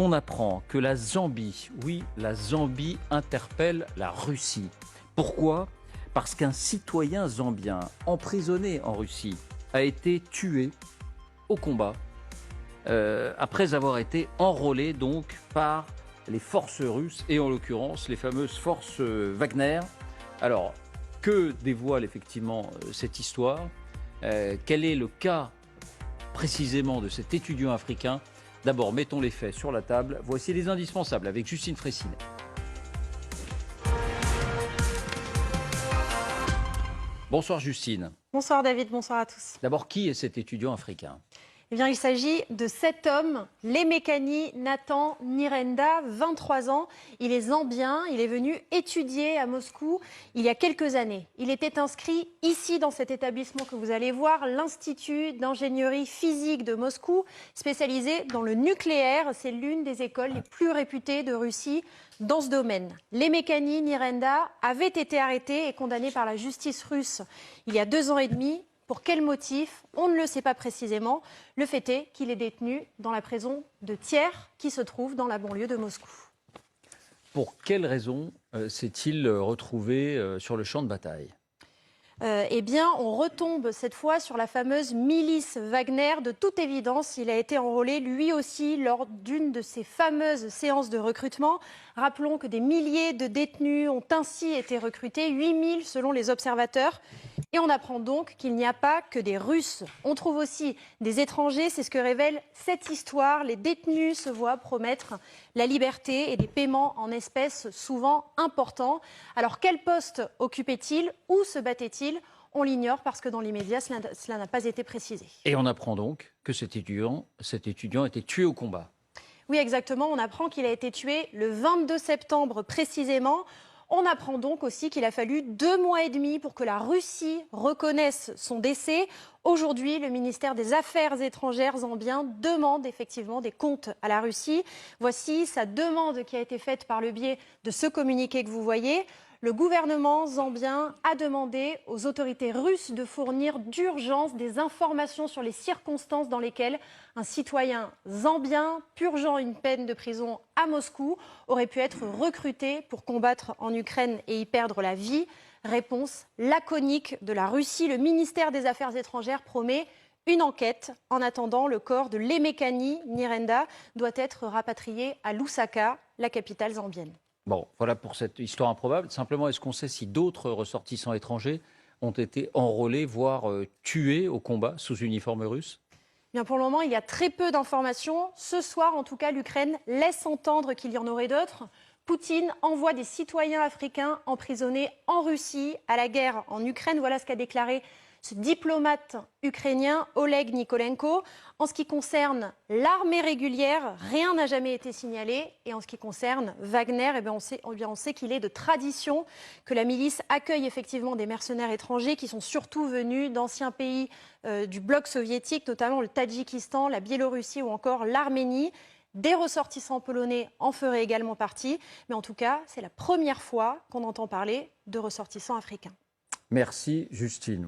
On apprend que la Zambie, oui, la Zambie interpelle la Russie. Pourquoi? Parce qu'un citoyen zambien emprisonné en Russie a été tué au combat après avoir été enrôlé donc par les forces russes et en l'occurrence les fameuses forces Wagner. Alors, que dévoile effectivement cette histoire? Quel est le cas précisément de cet étudiant africain? D'abord, mettons les faits sur la table. Voici les indispensables avec Justine Fressinet. Bonsoir Justine. Bonsoir David, bonsoir à tous. D'abord, qui est cet étudiant africain? Eh bien, il s'agit de cet homme, Lemekani Nathan Nirenda, 23 ans. Il est zambien, il est venu étudier à Moscou il y a quelques années. Il était inscrit ici dans cet établissement que vous allez voir, l'Institut d'ingénierie physique de Moscou, spécialisé dans le nucléaire. C'est l'une des écoles les plus réputées de Russie dans ce domaine. Lemekani Nirenda avait été arrêté et condamné par la justice russe il y a 2 ans et demi. Pour quel motif? On ne le sait pas précisément. Le fait est qu'il est détenu dans la prison de Thiers, qui se trouve dans la banlieue de Moscou. Pour quelle raison s'est-il retrouvé sur le champ de bataille? Eh bien, on retombe cette fois sur la fameuse milice Wagner. De toute évidence, il a été enrôlé lui aussi lors d'une de ces fameuses séances de recrutement. Rappelons que des milliers de détenus ont ainsi été recrutés, 8000 selon les observateurs. Et on apprend donc qu'il n'y a pas que des Russes. On trouve aussi des étrangers, c'est ce que révèle cette histoire. Les détenus se voient promettre la liberté et des paiements en espèces souvent importants. Alors quel poste occupait-il? Où se battait-il? On l'ignore parce que dans l'immédiat, cela n'a pas été précisé. Et on apprend donc que cet étudiant a été tué au combat. Oui, exactement. On apprend qu'il a été tué le 22 septembre précisément. On apprend donc aussi qu'il a fallu 2 mois et demi pour que la Russie reconnaisse son décès. Aujourd'hui, le ministère des Affaires étrangères zambien demande effectivement des comptes à la Russie. Voici sa demande qui a été faite par le biais de ce communiqué que vous voyez. Le gouvernement zambien a demandé aux autorités russes de fournir d'urgence des informations sur les circonstances dans lesquelles un citoyen zambien purgeant une peine de prison à Moscou aurait pu être recruté pour combattre en Ukraine et y perdre la vie. Réponse laconique de la Russie. Le ministère des Affaires étrangères promet une enquête. En attendant, le corps de Lemekani Nirenda doit être rapatrié à Lusaka, la capitale zambienne. Bon, voilà pour cette histoire improbable. Simplement, est-ce qu'on sait si d'autres ressortissants étrangers ont été enrôlés, voire tués au combat sous uniforme russe? Bien, pour le moment, il y a très peu d'informations. Ce soir, en tout cas, l'Ukraine laisse entendre qu'il y en aurait d'autres. Poutine envoie des citoyens africains emprisonnés en Russie à la guerre en Ukraine. Voilà ce qu'a déclaré ce diplomate ukrainien, Oleg Nikolenko. En ce qui concerne l'armée régulière, rien n'a jamais été signalé. Et en ce qui concerne Wagner, on sait qu'il est de tradition que la milice accueille effectivement des mercenaires étrangers qui sont surtout venus d'anciens pays du bloc soviétique, notamment le Tadjikistan, la Biélorussie ou encore l'Arménie. Des ressortissants polonais en feraient également partie. Mais en tout cas, c'est la première fois qu'on entend parler de ressortissants africains. Merci Justine.